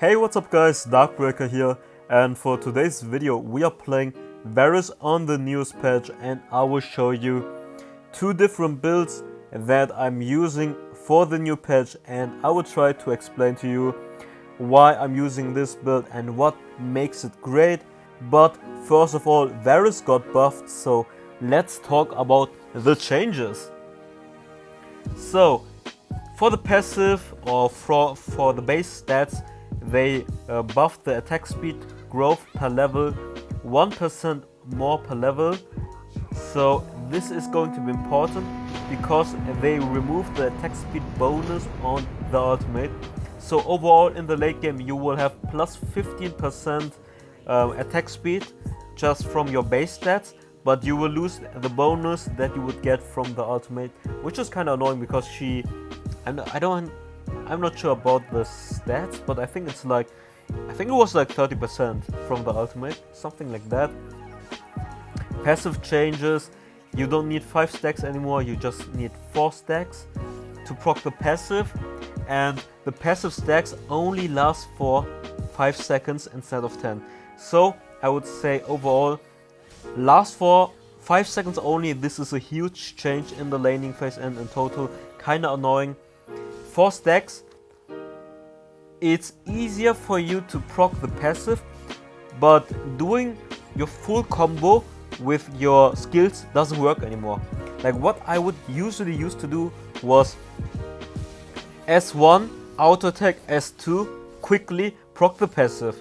Hey, what's up guys, darkbreaker here, and for today's video we are playing VERES on the newest patch, and I will show you two different builds that I'm using for the new patch, and I will try to explain to you why I'm using this build and what makes it great. But first of all, VERES got buffed, so let's talk about the changes. So for the passive or for the base stats, they buffed the attack speed growth per level 1% more per level. So this is going to be important because they removed the attack speed bonus on the ultimate. So overall in the late game you will have plus 15% attack speed just from your base stats, but you will lose the bonus that you would get from the ultimate, which is kind of annoying because I'm not sure about the stats, but I think it was like 30% from the ultimate, something like that. Passive changes, you don't need 5 stacks anymore, you just need 4 stacks to proc the passive, and the passive stacks only last for 5 seconds instead of 10. So I would say overall last for 5 seconds only. This is a huge change in the laning phase and in total kinda annoying. 4 stacks, it's easier for you to proc the passive, but doing your full combo with your skills doesn't work anymore. Like what I would usually used to do was S1 auto attack, S2 quickly proc the passive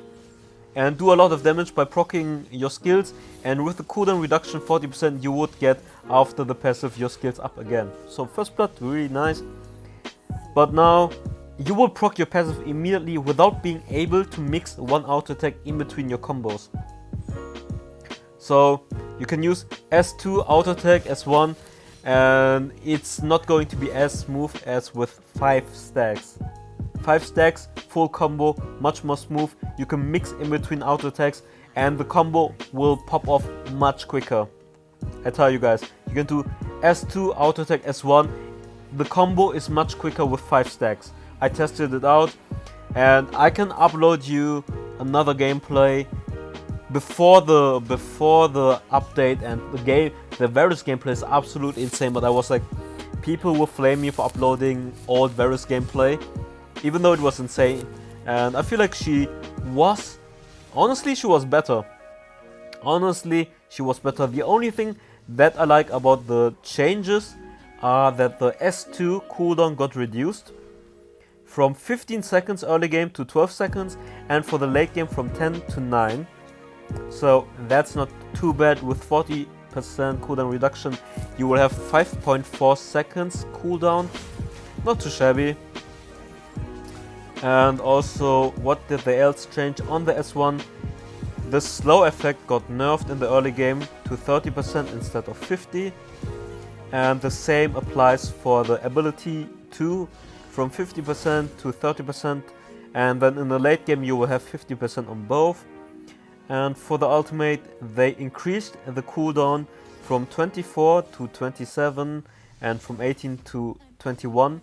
and do a lot of damage by proccing your skills, and with the cooldown reduction 40% you would get after the passive your skills up again. So first blood, really nice. But now you will proc your passive immediately without being able to mix one auto attack in between your combos. So you can use S2 auto attack, S1, and it's not going to be as smooth as with 5 stacks. 5 stacks, full combo, much more smooth. You can mix in between auto attacks and the combo will pop off much quicker. I tell you guys, you can do S2 auto attack, S1. The combo is much quicker with 5 stacks. I tested it out and I can upload you another gameplay before the update, and the VERES gameplay is absolutely insane, but I was like, people will flame me for uploading old VERES gameplay even though it was insane, and I feel like she was better. Honestly, she was better. The only thing that I like about the changes are that the S2 cooldown got reduced from 15 seconds early game to 12 seconds, and for the late game from 10 to 9. So that's not too bad. With 40% cooldown reduction, you will have 5.4 seconds cooldown. Not too shabby. And also, what did they else change on the S1? The slow effect got nerfed in the early game to 30% instead of 50%. And the same applies for the ability 2 from 50% to 30%, and then in the late game you will have 50% on both. And for the ultimate, they increased the cooldown from 24 to 27 and from 18 to 21.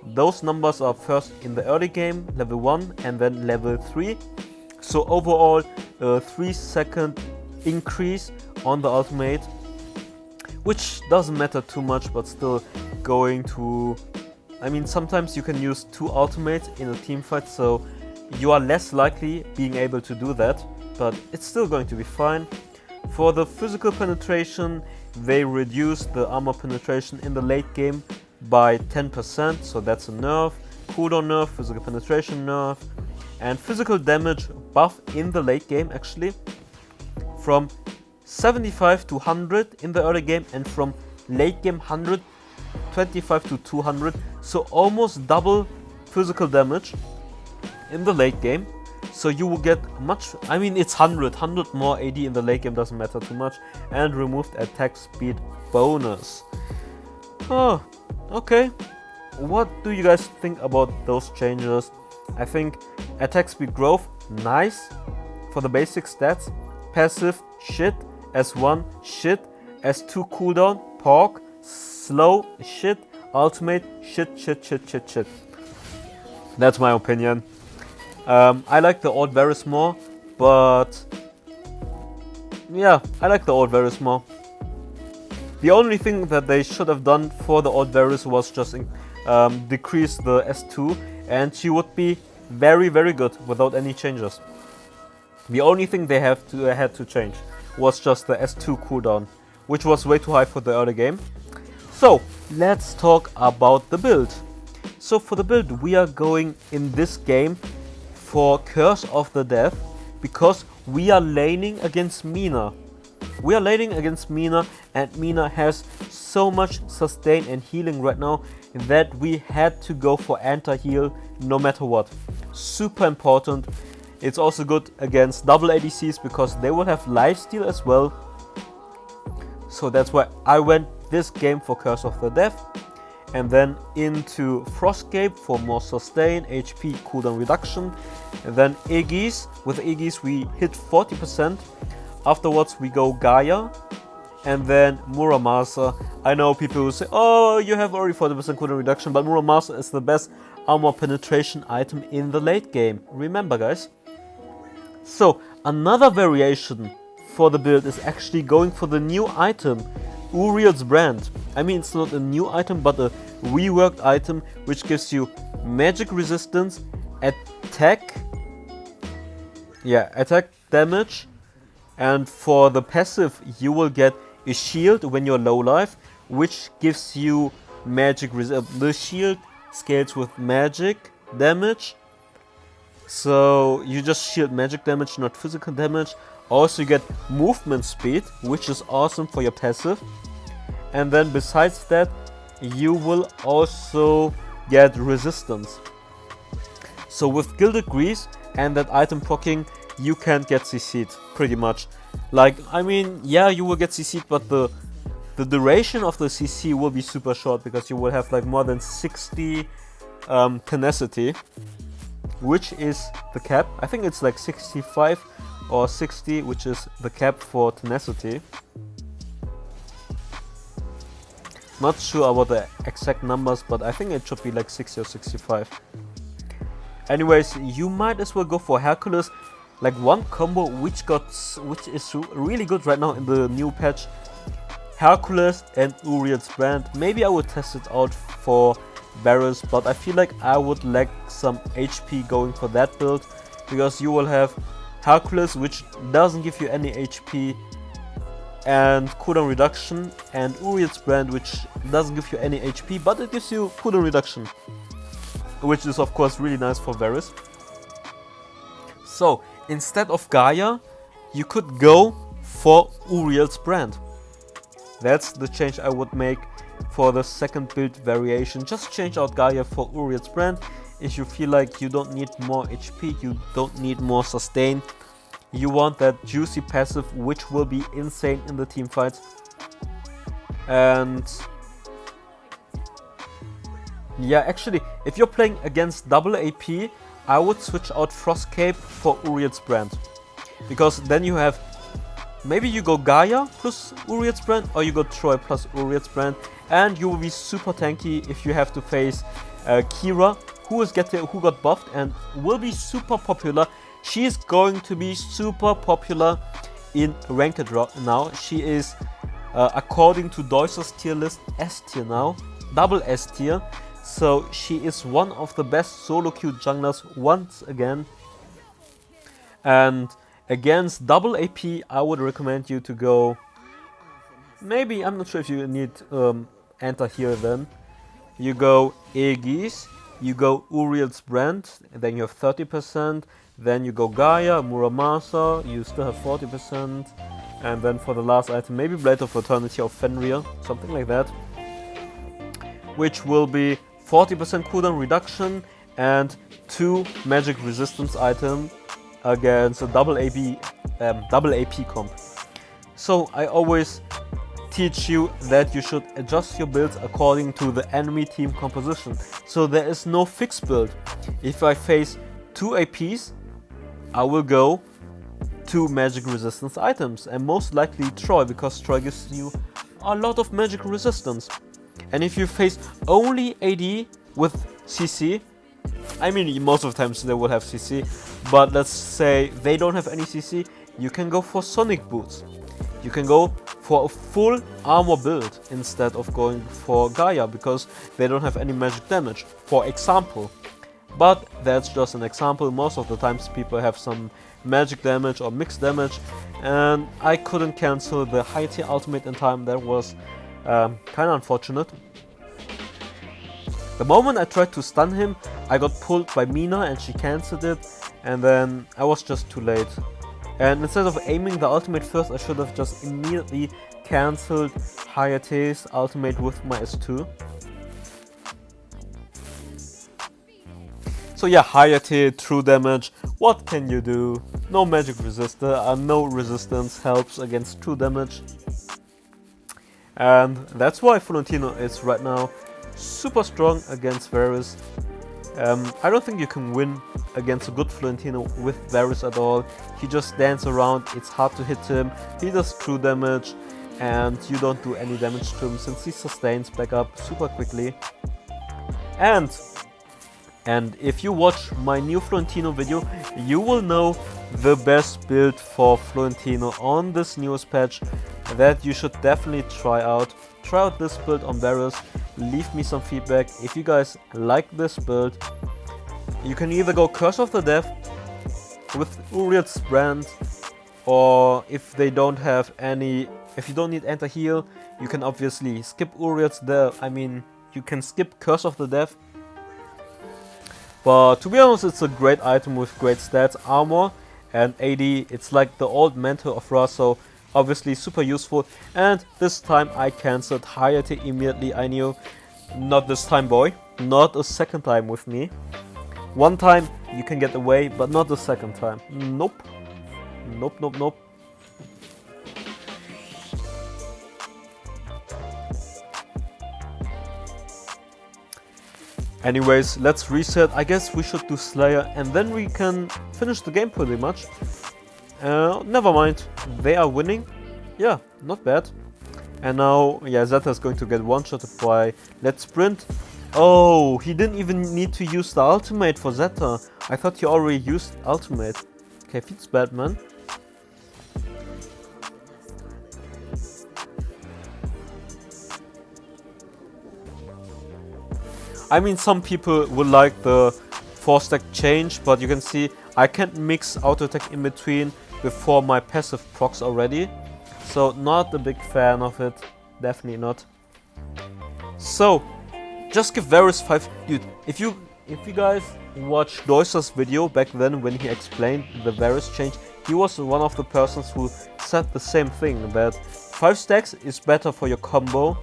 Those numbers are first in the early game, level 1, and then level 3. So overall, a 3-second increase on the ultimate, which doesn't matter too much, but still going to... I mean, sometimes you can use 2 ultimates in a team fight, so you are less likely being able to do that, but it's still going to be fine. For the physical penetration, they reduced the armor penetration in the late game by 10%, so that's a nerf. Cooldown nerf, physical penetration nerf, and physical damage buff in the late game actually, from 75 to 100 in the early game, and from late game 125 to 200, so almost double physical damage in the late game. So you will get much, I mean it's 100 more AD in the late game, doesn't matter too much, and removed attack speed bonus. Oh, okay. What do you guys think about those changes? I think attack speed growth, nice for the basic stats. Passive, shit. S1, shit. S2 cooldown, pork. Slow, shit. Ultimate, shit. That's my opinion. I like the old VERES more, but yeah, I like the old VERES more. The only thing that they should have done for the old VERES was just decrease the S2, and she would be very, very good without any changes. The only thing they had to change was just the S2 cooldown, which was way too high for the early game. So let's talk about the build. So for the build, we are going in this game for Curse of the Death, because we are laning against Mina. We are laning against Mina, and Mina has so much sustain and healing right now that we had to go for anti-heal no matter what. Super important. It's also good against double ADCs because they will have lifesteal as well. So that's why I went this game for Curse of the Death. And then into Frostcape for more sustain, HP, cooldown reduction. And then Aegis. With Aegis we hit 40%. Afterwards we go Gaia. And then Muramasa. I know people will say, oh, you have already 40% cooldown reduction, but Muramasa is the best armor penetration item in the late game. Remember, guys. So another variation for the build is actually going for the new item, Uriel's Brand. I mean, it's not a new item, but a reworked item which gives you magic resistance, attack damage, and for the passive you will get a shield when you're low life, which gives you magic the shield scales with magic damage, so you just shield magic damage, not physical damage. Also you get movement speed, which is awesome for your passive. And then besides that, you will also get resistance. So with Gilded Grease and that item proccing, you can't get CC'd pretty much. Like, I mean, yeah, you will get CC'd, but the duration of the CC will be super short because you will have like more than 60 tenacity, which is the cap. I think it's like 65 or 60, which is the cap for tenacity. Not sure about the exact numbers, but I think it should be like 60 or 65. Anyways, you might as well go for Hercules. Like one combo which is really good right now in the new patch, Hercules and Uriel's Brand. Maybe I would test it out for VERES, but I feel like I would lack some HP going for that build, because you will have Hercules, which doesn't give you any HP and cooldown reduction, and Uriel's Brand, which doesn't give you any HP, but it gives you cooldown reduction, which is of course really nice for VERES. So instead of Gaia, you could go for Uriel's Brand. That's the change I would make for the second build variation. Just change out Gaia for Uriel's Brand. If you feel like you don't need more HP, you don't need more sustain, you want that juicy passive which will be insane in the team fights. And yeah, actually, if you're playing against double AP, I would switch out Frostcape for Uriel's Brand, because then you have, maybe you go Gaia plus Uriel's Brand, or you go Troy plus Uriel's Brand, and you will be super tanky if you have to face Kira, who got buffed and will be super popular. She is going to be super popular in Ranked now. She is, according to Deusser's tier list, S tier now, double S tier. So she is one of the best solo queue junglers once again. And against double AP, I would recommend you to go, maybe, I'm not sure if you need enter here then. You go Aegis, you go Uriel's Brand, and then you have 30%. Then you go Gaia, Muramasa, you still have 40%. And then for the last item, maybe Blade of Eternity or Fenrir, something like that. Which will be 40% cooldown reduction and 2 magic resistance items against a double AP comp. So I always teach you that you should adjust your builds according to the enemy team composition. So there is no fixed build. If I face 2 APs, I will go 2 magic resistance items, and most likely Troy, because Troy gives you a lot of magic resistance. And if you face only AD with CC, I mean, most of the times they will have CC, but let's say they don't have any CC, you can go for Sonic Boots. You can go for a full armor build instead of going for Gaia, because they don't have any magic damage, for example. But that's just an example. Most of the times people have some magic damage or mixed damage, and I couldn't cancel the high tier ultimate in time. That was kinda unfortunate. The moment I tried to stun him, I got pulled by Mina and she cancelled it, and then I was just too late. And instead of aiming the ultimate first, I should have just immediately cancelled Hayate's ultimate with my S2. So yeah, Hayate, true damage, what can you do? No magic resistor, and no resistance helps against true damage. And that's why Florentino is right now super strong against VERES. I don't think you can win against a good Florentino with VERES at all. He just stands around, it's hard to hit him, he does true damage, and you don't do any damage to him since he sustains back up super quickly. And if you watch my new Florentino video, you will know the best build for Florentino on this newest patch that you should definitely try out. Try out this build on VERES, leave me some feedback. If you guys like this build, you can either go Curse of the Death with Uriel's brand, or if they don't have any, if you don't need anti-heal, you can obviously skip Uriel's Death. I mean, you can skip Curse of the Death. But to be honest, it's a great item with great stats, armor and AD. It's like the old mentor of Ra, so obviously super useful. And this time I cancelled Hayate immediately. I knew, not this time, boy, not a second time with me. One time you can get away, but not the second time. Nope. Nope, nope, nope. Anyways, let's reset. I guess we should do Slayer and then we can finish the game pretty much. Never mind, they are winning. Yeah, not bad. And now, yeah, Zeta is going to get one-shotted by Let's Sprint. Oh, he didn't even need to use the ultimate for Zeta. I thought he already used ultimate. Okay, feels bad, man. I mean, some people would like the 4-stack change, but you can see I can't mix auto attack in between before my passive procs already. So not a big fan of it, definitely not. So just give VERES 5. Dude, if you guys watched Doiser's video back then when he explained the VERES change, he was one of the persons who said the same thing, that 5 stacks is better for your combo,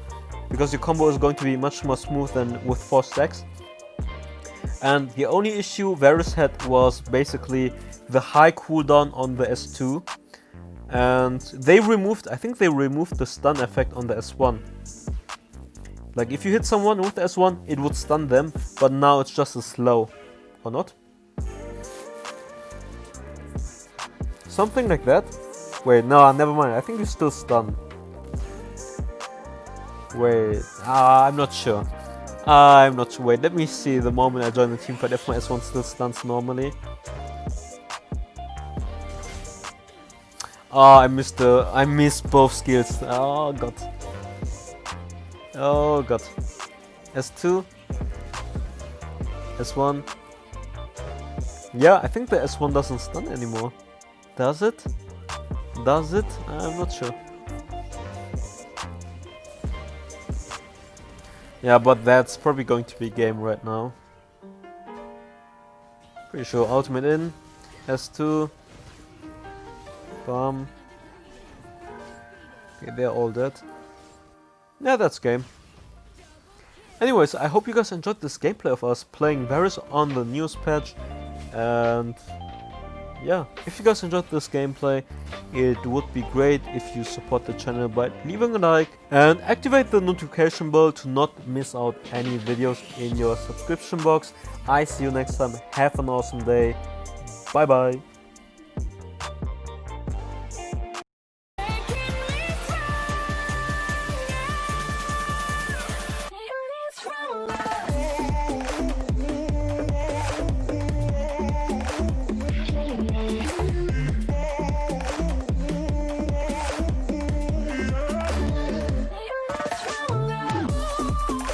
because your combo is going to be much more smooth than with 4 stacks. And the only issue VERES had was basically the high cooldown on the S2. And they removed, I think they removed the stun effect on the S1. Like if you hit someone with the S1, it would stun them, but now it's just a slow. Or not? Something like that? Wait, no, never mind, I think you still stun. Wait, I'm not sure. I'm not sure. Wait, let me see the moment I join the teamfight if my S1 still stuns normally. Oh, I missed both skills. Oh god. Oh god. S2. S1. Yeah, I think the S1 doesn't stun anymore. Does it? Does it? I'm not sure. Yeah, but that's probably going to be game right now. Pretty sure ultimate in. S2. Bomb. Okay, they're all dead. Yeah, that's game. Anyways, I hope you guys enjoyed this gameplay of us playing VERES on the news patch. And yeah, if you guys enjoyed this gameplay, it would be great if you support the channel by leaving a like and activate the notification bell to not miss out any videos in your subscription box. I see you next time. Have an awesome day. Bye bye.